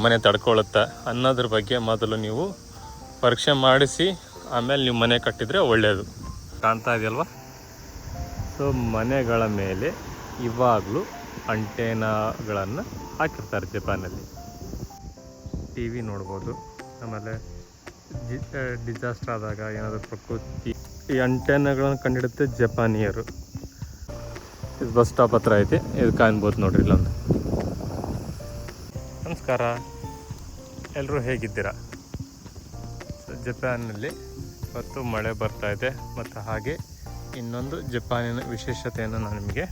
ಮನೆ ತಡ್ಕೊಳ್ಳುತ್ತಾ ಅನ್ನೋದ್ರ ಬಗ್ಗೆ ಮೊದಲು ನೀವು ಪರೀಕ್ಷೆ ಮಾಡಿಸಿ ಆಮೇಲೆ ನೀವು ಮನೆ ಕಟ್ಟಿದರೆ ಒಳ್ಳೆಯದು. ಕಾಣ್ತಾ ಇದೆಯಲ್ವ? ಸೊ ಮನೆಗಳ ಮೇಲೆ ಇವಾಗಲೂ ಅಂಟೇನಾಗಳನ್ನು ಹಾಕಿರ್ತಾರೆ ಜಪಾನಲ್ಲಿ. ಟಿ ವಿ ನೋಡ್ಬೋದು. ಆಮೇಲೆ ಡಿಸಾಸ್ಟರ್ ಆದಾಗ ಏನಾದರೂ ಪ್ರಕೃತಿ ಈ ಅಂಟೆನಾಗಳನ್ನು ಕಂಡಿಡುತ್ತೆ ಜಪಾನಿಯರು. ಇದು ಬಸ್ ಸ್ಟಾಪ್ ಹತ್ರ ಐತೆ, ಇದು ಕಾಣ್ಬೋದು ನೋಡ್ರಿ ಇಲ್ಲೊಂದು. ನಮಸ್ಕಾರ, ಎಲ್ಲರೂ ಹೇಗಿದ್ದೀರಾ? ಜಪಾನಲ್ಲಿ ಇವತ್ತು ಮಳೆ ಬರ್ತಾ ಇದೆ. ಮತ್ತು ಹಾಗೆ ಇನ್ನೊಂದು ಜಪಾನಿನ ವಿಶೇಷತೆಯನ್ನು ನಾನು ನಿಮಗೆ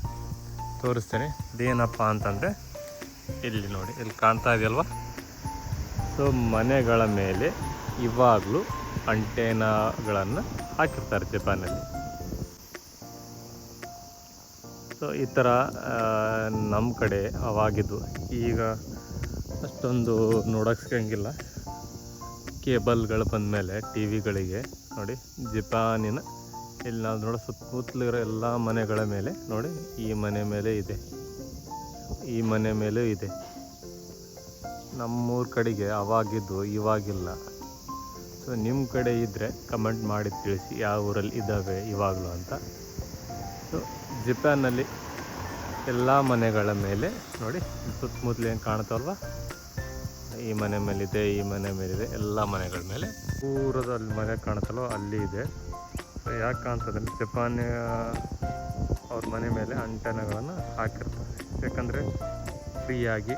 ತೋರಿಸ್ತೇನೆ. ಅದೇನಪ್ಪ ಅಂತಂದರೆ ಇಲ್ಲಿ ನೋಡಿ, ಇಲ್ಲಿ ಕಾಣ್ತಾ ಇದೆಯಲ್ವ? ಸೊ ಮನೆಗಳ ಮೇಲೆ ಇವಾಗಲೂ ಅಂಟೇನಾಗಳನ್ನು ಹಾಕಿರ್ತಾರೆ ಜಪಾನಲ್ಲಿ. ಸೊ ಈ ಥರ ನಮ್ಮ ಕಡೆ ಅವಾಗಿದ್ದು, ಈಗ ಅಷ್ಟೊಂದು ನೋಡೋಕ್ಕೆ ಸಿಗಂಗಿಲ್ಲ. ಕೇಬಲ್ಗಳು ಬಂದಮೇಲೆ ಟಿ ವಿಗಳಿಗೆ ನೋಡಿ ಜಪಾನಿನ ಇಲ್ಲಿ ನಾವು ನೋಡೋ ಸುತ್ತಮುತ್ತಲಿರೋ ಎಲ್ಲ ಮನೆಗಳ ಮೇಲೆ ನೋಡಿ, ಈ ಮನೆ ಮೇಲೆ ಇದೆ, ಈ ಮನೆ ಮೇಲೂ ಇದೆ. ನಮ್ಮೂರ ಕಡೆಗೆ ಅವಾಗಿದ್ದು ಇವಾಗಿಲ್ಲ. ಸೊ ನಿಮ್ಮ ಕಡೆ ಇದ್ದರೆ ಕಮೆಂಟ್ ಮಾಡಿ ತಿಳಿಸಿ ಯಾವ ಊರಲ್ಲಿ ಇದ್ದಾವೆ ಇವಾಗಲೂ ಅಂತ. ಸೊ ಜಪಾನಲ್ಲಿ ಎಲ್ಲ ಮನೆಗಳ ಮೇಲೆ ನೋಡಿ ಸುತ್ತಮುತ್ತಲು ಏನು ಕಾಣ್ತಲ್ವ, ಈ ಮನೆ ಮೇಲಿದೆ, ಈ ಮನೆ ಮೇಲಿದೆ, ಎಲ್ಲ ಮನೆಗಳ ಮೇಲೆ ಪೂರದಲ್ಲಿ ಮನೆ ಕಾಣುತ್ತಲ್ವ ಅಲ್ಲಿ ಇದೆ. ಸೊ ಯಾಕೆ ಕಾಣ್ತದೆ? ಜಪಾನ್ ಅವ್ರ ಮನೆ ಮೇಲೆ ಅಂಟೆನಾಗಳನ್ನು ಹಾಕಿರ್ತಾರೆ. ಯಾಕಂದರೆ ಫ್ರೀಯಾಗಿ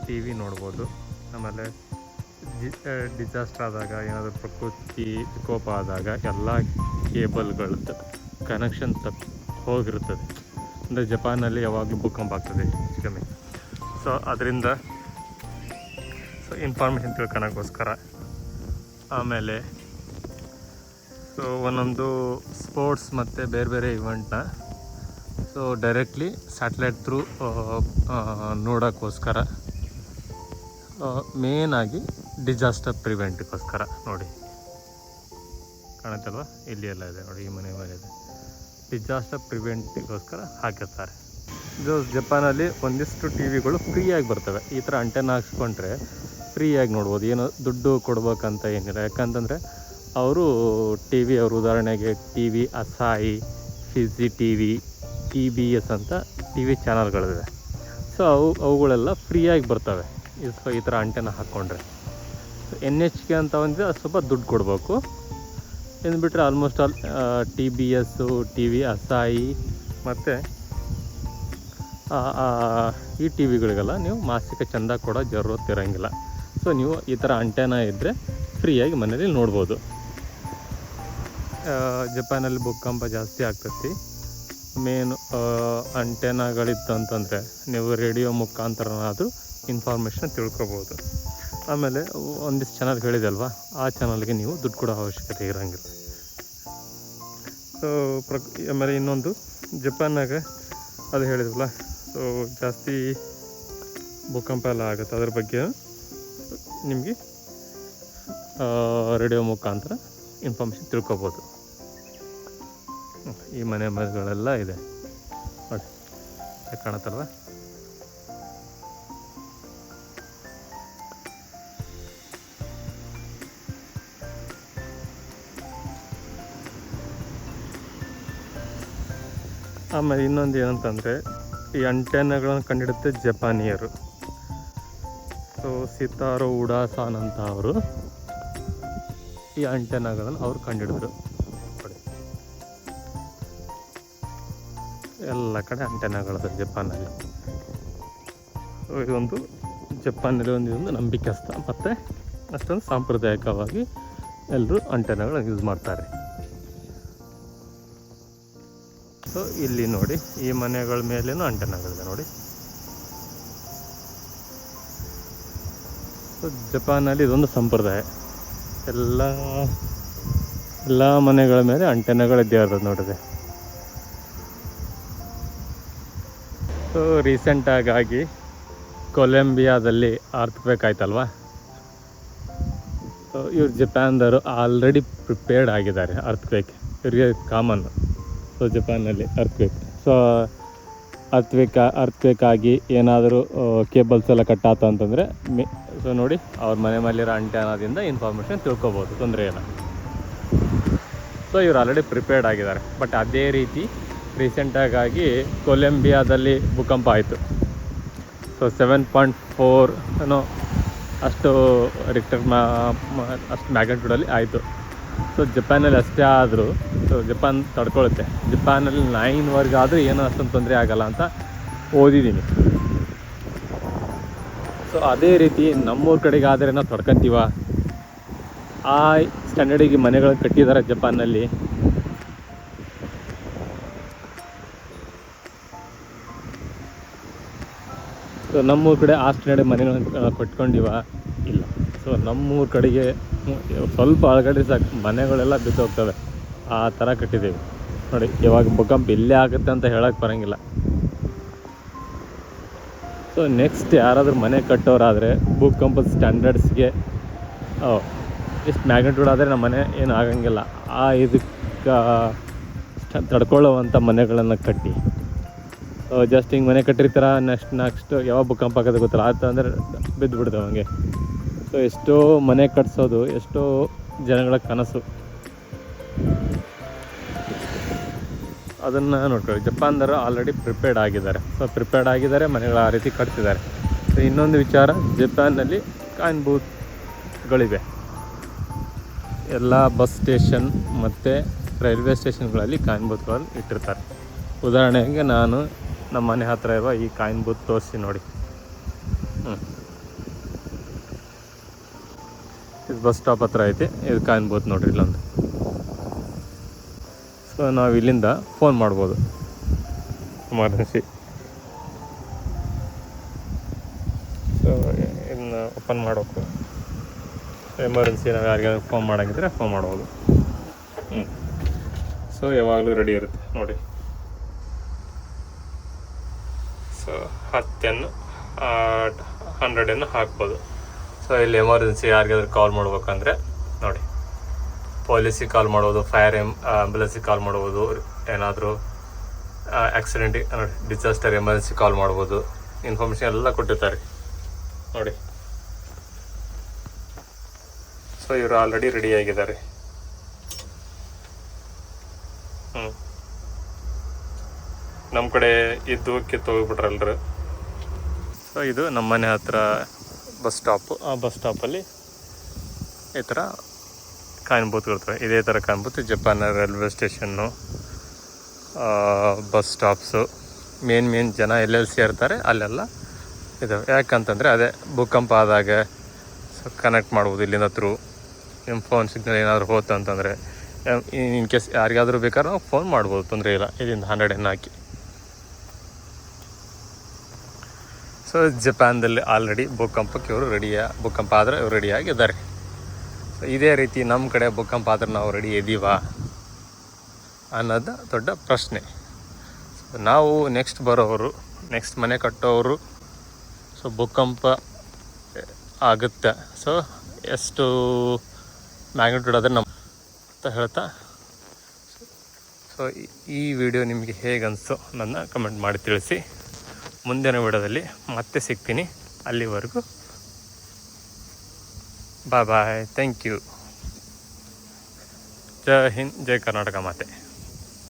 ಟಿ ವಿ ನೋಡ್ಬೋದು. ಆಮೇಲೆ ಡಿಸಾಸ್ಟರ್ ಆದಾಗ ಏನಾದರೂ ಪ್ರಕೃತಿ ವಿಕೋಪ ಆದಾಗ ಎಲ್ಲ ಕೇಬಲ್ಗಳದ್ದು ಕನೆಕ್ಷನ್ ಹೋಗಿರ್ತದೆ. ಅಂದರೆ ಜಪಾನಲ್ಲಿ ಯಾವಾಗಲೂ ಭೂಕಂಪ ಆಗ್ತದೆ ಹೆಚ್ಚು ಕಮ್ಮಿ. ಸೊ ಅದರಿಂದ ಇನ್ಫಾರ್ಮೇಷನ್ ತಿಳ್ಕೊಳಕ್ಕೋಸ್ಕರ. ಆಮೇಲೆ ಸೊ ಒಂದೊಂದು ಸ್ಪೋರ್ಟ್ಸ್ ಮತ್ತು ಬೇರೆ ಬೇರೆ ಇವೆಂಟ್ನ ಸೊ ಡೈರೆಕ್ಟ್ಲಿ ಸ್ಯಾಟಲೈಟ್ ಥ್ರೂ ನೋಡೋಕ್ಕೋಸ್ಕರ, ಮೇನಾಗಿ ಡಿಸಾಸ್ಟರ್ ಪ್ರಿವೆಂಟ್ಗೋಸ್ಕರ ನೋಡಿ ಕಾಣುತ್ತಲ್ವ, ಇಲ್ಲಿ ಎಲ್ಲ ಇದೆ ನೋಡಿ, ಈ ಮನೆ ಮೇಲೆ ಇದೆ. ಡಿಸಾಸ್ಟರ್ ಪ್ರಿವೆಂಟಿಗೋಸ್ಕರ ಹಾಕಿರ್ತಾರೆ. ಇದು ಜಪಾನಲ್ಲಿ ಒಂದಿಷ್ಟು ಟಿ ವಿಗಳು ಫ್ರೀಯಾಗಿ ಬರ್ತವೆ. ಈ ಥರ ಅಂಟೆನ ಹಾಕ್ಸ್ಕೊಂಡ್ರೆ ಫ್ರೀಯಾಗಿ ನೋಡ್ಬೋದು, ಏನೋ ದುಡ್ಡು ಕೊಡ್ಬೇಕಂತ ಏನಿಲ್ಲ. ಯಾಕಂತಂದರೆ ಅವರು ಟಿ ವಿ, ಅವರು ಉದಾಹರಣೆಗೆ T V Asahi, Fuji T V, TBS ಅಂತ ಟಿ ವಿ ಚಾನಲ್ಗಳಿವೆ. ಸೊ ಅವುಗಳೆಲ್ಲ ಫ್ರೀಯಾಗಿ ಬರ್ತವೆ ಈ ಥರ ಅಂಟೆನ ಹಾಕ್ಕೊಂಡ್ರೆ. ಸೊ NHK ಅಂತ ಒಂದಿದೆ, ಅದು ಸ್ವಲ್ಪ ದುಡ್ಡು ಕೊಡಬೇಕು. ಇನ್ನು ಬಿಟ್ಟರೆ almost all TBS, T V Asahi ಮತ್ತು ಈ ಟಿ ವಿಗಳಿಗೆಲ್ಲ ನೀವು ಮಾಸಿಕ ಚಂದ ಕೊಡೋ ಜರೂರತ್ತು ಇರೋಂಗಿಲ್ಲ. ಸೊ ನೀವು ಈ ಥರ ಅಂಟೆನ ಇದ್ದರೆ ಫ್ರೀಯಾಗಿ ಮನೇಲಿ ನೋಡ್ಬೋದು. ಜಪಾನಲ್ಲಿ ಭೂಕಂಪ ಜಾಸ್ತಿ ಆಗ್ತೈತಿ. ಮೇನ್ ಅಂಟೆನಾಗಳಿತ್ತು ಅಂತಂದರೆ ನೀವು ರೇಡಿಯೋ ಮುಖಾಂತರನಾದರೂ ಇನ್ಫಾರ್ಮೇಷನ್ ತಿಳ್ಕೊಬೋದು. ಆಮೇಲೆ ಒಂದಿಷ್ಟು ಚಾನಲ್ ಹೇಳಿದೆ ಅಲ್ವಾ, ಆ ಚಾನಲ್ಗೆ ನೀವು ದುಡ್ಡು ಕೊಡೋ ಅವಶ್ಯಕತೆ ಇರೋಂಗಿಲ್ಲ. ಸೊ ಆಮೇಲೆ ಇನ್ನೊಂದು ಜಪಾನ್ನಾಗ ಅದು ಹೇಳಿದ್ವಲ್ಲ, ಸೊ ಜಾಸ್ತಿ ಭೂಕಂಪ ಎಲ್ಲ ಆಗುತ್ತೆ. ಅದ್ರ ಬಗ್ಗೆ ನಿಮಗೆ ರೇಡಿಯೋ ಮುಖಾಂತರ ಇನ್ಫಾರ್ಮೇಷನ್ ತಿಳ್ಕೊಬೋದು. ಈ ಮನೆಗಳೆಲ್ಲ ಇದೆ ನೋಡಿ, ಕಾಣುತ್ತಲ್ವ? ಆಮೇಲೆ ಇನ್ನೊಂದು ಏನಂತಂದರೆ, ಈ ಅಂಟೆನಾಗಳನ್ನು ಕಂಡಿಡುತ್ತೆ ಜಪಾನಿಯರು. ಸೊ ಸಿತಾರೋ ಉಡಾಸಾನ್ ಅಂತ ಅವರು ಈ ಅಂಟೆನಾಗಳನ್ನು ಅವ್ರು ಕಂಡಿಡಿದ್ರು. ಎಲ್ಲ ಕಡೆ ಅಂಟೆನಾಗಳದ ಜಪಾನಲ್ಲಿ. ಸೊ ಇದೊಂದು ಜಪಾನಲ್ಲಿ ಇದೊಂದು ನಂಬಿಕೆಸ್ಥ ಮತ್ತು ಅಷ್ಟೊಂದು ಸಾಂಪ್ರದಾಯಿಕವಾಗಿ ಎಲ್ಲರೂ ಅಂಟೆನಾಗಳನ್ನು ಯೂಸ್ ಮಾಡ್ತಾರೆ. ಸೊ ಇಲ್ಲಿ ನೋಡಿ, ಈ ಮನೆಗಳ ಮೇಲೇನೂ ಅಂಟೆನಾಗಳಿದೆ ನೋಡಿ. ಸೊ ಜಪಾನಲ್ಲಿ ಇದೊಂದು ಸಂಪ್ರದಾಯ, ಎಲ್ಲ ಮನೆಗಳ ಮೇಲೆ ಅಂಟೆನಾಗಳಿದ್ದೇ ಇರ್ತದೆ ನೋಡಿದೆ. ಸೊ ರೀಸೆಂಟಾಗಿ ಕೊಲಂಬಿಯಾದಲ್ಲಿ ಅರ್ಥಕ್ವೇಕ್ ಆಯ್ತಲ್ವ. ಸೊ ಇವ್ರು ಜಪಾನ್ದವರು ಆಲ್ರೆಡಿ ಪ್ರಿಪೇರ್ಡ್ ಆಗಿದ್ದಾರೆ ಅರ್ಥಕ್ವೇಕ್. ಇವರಿಗೆ ಕಾಮನ್. ಸೊ ಜಪಾನಲ್ಲಿ ಅರ್ಥಕ್ವೇಕ್. ಸೊ ಅರ್ತ್ಕ್ವೇಕ್ ಆಗಿ ಏನಾದರೂ ಕೇಬಲ್ಸ್ ಎಲ್ಲ ಕಟ್ಟಾತ ಅಂತಂದರೆ ಸೊ ನೋಡಿ ಅವ್ರ ಮನೆ ಮೇಲಿರೋ ಆಂಟೆನಾದಿಂದ ಇನ್ಫಾರ್ಮೇಷನ್ ತಿಳ್ಕೊಬೋದು, ತೊಂದರೆ ಇಲ್ಲ. ಸೊ ಇವ್ರು ಆಲ್ರೆಡಿ ಪ್ರಿಪೇರ್ಡ್ ಆಗಿದ್ದಾರೆ. ಬಟ್ ಅದೇ ರೀತಿ ರೀಸೆಂಟಾಗಿ ಕೊಲಂಬಿಯಾದಲ್ಲಿ ಭೂಕಂಪ ಆಯಿತು. ಸೊ 7.4 ಏನೋ ಅಷ್ಟು ರಿಕ್ಟರ್ ಅಷ್ಟು ಮ್ಯಾಗ್ನಿಟ್ಯೂಡಲ್ಲಿ ಆಯಿತು. ಸೊ ಜಪಾನಲ್ಲಿ ಅಷ್ಟೇ ಆದರೂ ಸೊ ಜಪಾನ್ ತಡ್ಕೊಳ್ಳುತ್ತೆ. ಜಪಾನಲ್ಲಿ 9 ಆದರೂ ಏನೂ ಅಷ್ಟೊಂದು ತೊಂದರೆ ಆಗಲ್ಲ ಅಂತ ಓದಿದ್ದೀನಿ. ಸೊ ಅದೇ ರೀತಿ ನಮ್ಮೂರ ಕಡೆಗೆ ಆದರೆ ನಾವು ತಡ್ಕೊತೀವ. ಆ ಸ್ಟ್ಯಾಂಡರ್ಡಿಗೆ ಮನೆಗಳು ಕಟ್ಟಿದ್ದಾರೆ ಜಪಾನಲ್ಲಿ. ಸೊ ನಮ್ಮೂರ ಕಡೆ ಆ ಸ್ಟ್ಯಾಂಡರ್ಡ್ ಮನೆಗಳನ್ನು ಕಟ್ಕೊಂಡಿವ ಇಲ್ಲ. ಸೊ ನಮ್ಮೂರ ಕಡೆಗೆ ಸ್ವಲ್ಪ ಒಳಗಡೆ ಸಾಕು ಮನೆಗಳೆಲ್ಲ ಬಿದ್ದೋಗ್ತವೆ, ಆ ಥರ ಕಟ್ಟಿದ್ದೀವಿ ನೋಡಿ. ಇವಾಗ ಭೂಕಂಪ ಇಲ್ಲೇ ಆಗುತ್ತೆ ಅಂತ ಹೇಳೋಕ್ಕೆ ಬರೋಂಗಿಲ್ಲ. ಸೊ ನೆಕ್ಸ್ಟ್ ಯಾರಾದರೂ ಮನೆ ಕಟ್ಟೋರಾದರೆ ಭೂಕಂಪದ ಸ್ಟ್ಯಾಂಡರ್ಡ್ಸ್ಗೆ ಎಷ್ಟು ಮ್ಯಾಗ್ನಿಟ್ಯೂಡ್ ಆದರೆ ನಮ್ಮ ಮನೆ ಏನು ಆಗಂಗಿಲ್ಲ, ಆ ಇದಕ್ಕೆ ತಡ್ಕೊಳ್ಳೋವಂಥ ಮನೆಗಳನ್ನು ಕಟ್ಟಿ ಜಸ್ಟ್ ಹಿಂಗೆ ಮನೆ ಕಟ್ಟಿರ್ತಾರ. ನೆಕ್ಸ್ಟ್ ಯಾವಾಗ ಭೂಕಂಪ ಆಗೋದು ಗೊತ್ತಲ್ಲ, ಆಯ್ತು ಅಂದರೆ ಬಿದ್ದು ಬಿಡ್ತವೆ ಹಂಗೆ. ಸೊ ಎಷ್ಟೋ ಮನೆ ಕಟ್ಸೋದು ಎಷ್ಟೋ ಜನಗಳ ಕನಸು, ಅದನ್ನು ನೋಡ್ಕೊಳ್ಳಿ. ಜಪಾನ್ದವರು ಆಲ್ರೆಡಿ ಪ್ರಿಪೇರ್ಡ್ ಆಗಿದ್ದಾರೆ. ಸೊ ಪ್ರಿಪೇರ್ಡ್ ಆಗಿದ್ದಾರೆ, ಮನೆಗಳು ಆ ರೀತಿ ಕಟ್ತಿದ್ದಾರೆ. ಸೊ ಇನ್ನೊಂದು ವಿಚಾರ, ಜಪಾನ್ನಲ್ಲಿ ಕಾಯಿನ್ ಬೂತ್ಗಳಿವೆ. ಎಲ್ಲ ಬಸ್ ಸ್ಟೇಷನ್ ಮತ್ತು ರೈಲ್ವೆ ಸ್ಟೇಷನ್ಗಳಲ್ಲಿ ಕಾಯಿನ್ ಬೂತ್ಗಳನ್ನು ಇಟ್ಟಿರ್ತಾರೆ. ಉದಾಹರಣೆಗೆ ನಾನು ನಮ್ಮ ಮನೆ ಹತ್ತಿರ ಇರುವ ಈ ಕಾಯಿನ್ ಬೂತ್ ತೋರಿಸಿ ನೋಡಿ. ಇದು ಬಸ್ ಸ್ಟಾಪ್ ಹತ್ರ ಐತಿ, ಇದು ಕಾಯಿನ್ ಬೂತ್ ನೋಡಿರಿ ಇಲ್ಲೊಂದು. ಸೊ ನಾವು ಇಲ್ಲಿಂದ ಫೋನ್ ಮಾಡ್ಬೋದು ಎಮರ್ಜೆನ್ಸಿ. ಸೊ ಇದನ್ನ ಓಪನ್ ಮಾಡೋಕು ಎಮರ್ಜೆನ್ಸಿ ನಾವು ಯಾರಿಗಾದ್ರೂ ಫೋನ್ ಮಾಡೋಂಗಿದ್ರೆ ಫೋನ್ ಮಾಡ್ಬೋದು. ಸೊ ಯಾವಾಗಲೂ ರೆಡಿ ಇರುತ್ತೆ ನೋಡಿ. ಸೊ 10 100 ಹಾಕ್ಬೋದು. ಸೊ ಇಲ್ಲಿ ಎಮರ್ಜೆನ್ಸಿ ಯಾರಿಗಾದ್ರೂ ಕಾಲ್ ಮಾಡ್ಬೇಕಂದ್ರೆ ನೋಡಿ, ಪೊಲೀಸಿಗೆ ಕಾಲ್ ಮಾಡ್ಬೋದು, ಫೈರ್ ಆ್ಯಂಬುಲೆನ್ಸಿಗೆ ಕಾಲ್ ಮಾಡ್ಬೋದು, ಏನಾದರೂ ಆಕ್ಸಿಡೆಂಟಿಗೆ ನೋಡಿ ಡಿಸಾಸ್ಟರ್ ಎಮರ್ಜೆನ್ಸಿ ಕಾಲ್ ಮಾಡ್ಬೋದು. ಇನ್ಫಾರ್ಮೇಷನ್ ಎಲ್ಲ ಕೊಟ್ಟಿರ್ತಾರೆ ನೋಡಿ. ಸೊ ಇವರು ಆಲ್ರೆಡಿ ರೆಡಿಯಾಗಿದ್ದಾರೆ. ನಮ್ಮ ಕಡೆ ಇದ್ದು ಕಿತ್ತೋಗ್ಬಿಟ್ರಲ್ರು. ಸೊ ಇದು ನಮ್ಮ ಮನೆ ಹತ್ರ ಬಸ್ ಸ್ಟಾಪು. ಆ ಬಸ್ ಸ್ಟಾಪಲ್ಲಿ ಈ ಥರ ಕಾಯಿನ್ ಬೂತ್ಗಳಿರ್ತವೆ. ಇದೇ ಥರ coin booth Japan railway station, bus stops, main ಜನ ಎಲ್ಲೆಲ್ಲಿ ಸೇರ್ತಾರೆ ಅಲ್ಲೆಲ್ಲ ಇದಾವೆ. ಯಾಕಂತಂದರೆ ಅದೇ ಭೂಕಂಪ ಆದಾಗ ಸೊ ಕನೆಕ್ಟ್ ಮಾಡ್ಬೋದು ಇಲ್ಲಿಂದ ಥ್ರೂ. ನಿಮ್ಮ ಫೋನ್ ಸಿಗ್ನಲ್ ಏನಾದರೂ ಹೋಯ್ತು ಅಂತಂದರೆ ಇನ್ ಕೇಸ್ ಯಾರಿಗಾದರೂ ಬೇಕಾದ್ರೆ ನಾವು ಫೋನ್ ಮಾಡ್ಬೋದು, ತೊಂದರೆ ಇಲ್ಲ. ಇದರಿಂದ 100 ಹಾಕಿ. ಸೊ ಜಪಾನ್ದಲ್ಲಿ ಆಲ್ರೆಡಿ ಭೂಕಂಪಕ್ಕೆ ಇವರು ಭೂಕಂಪ ಆದರೆ ಇವರು ರೆಡಿಯಾಗಿದ್ದಾರೆ. ಸೊ ಇದೇ ರೀತಿ ನಮ್ಮ ಕಡೆ ಭೂಕಂಪ ಆದರೆ ನಾವು ರೆಡಿ ಇದ್ದೀವಾ ಅನ್ನೋದು ದೊಡ್ಡ ಪ್ರಶ್ನೆ. ಸೊ ನಾವು ನೆಕ್ಸ್ಟ್ ಬರೋವರು, ನೆಕ್ಸ್ಟ್ ಮನೆ ಕಟ್ಟೋವರು, ಸೊ ಭೂಕಂಪ ಆಗುತ್ತೆ, ಸೊ ಎಷ್ಟು ಮ್ಯಾಗ್ನಿಟ್ಯೂಡ್ ಆದರೆ ನಮ್ಮ ಅಂತ ಹೇಳ್ತಾ, ಸೊ ಈ ವಿಡಿಯೋ ನಿಮಗೆ ಹೇಗೆ ಅನಿಸೋ ನನ್ನ ಕಮೆಂಟ್ ಮಾಡಿ ತಿಳಿಸಿ. ಮುಂದಿನ ವಿಡಿಯೋದಲ್ಲಿ ಮತ್ತೆ ಸಿಗ್ತೀನಿ. ಅಲ್ಲಿವರೆಗೂ ಬಾಯ್ ಬಾಯ್, ಥ್ಯಾಂಕ್ ಯು. ಜೈ ಹಿಂದ್, ಜೈ ಕರ್ನಾಟಕ ಮಾತೆ.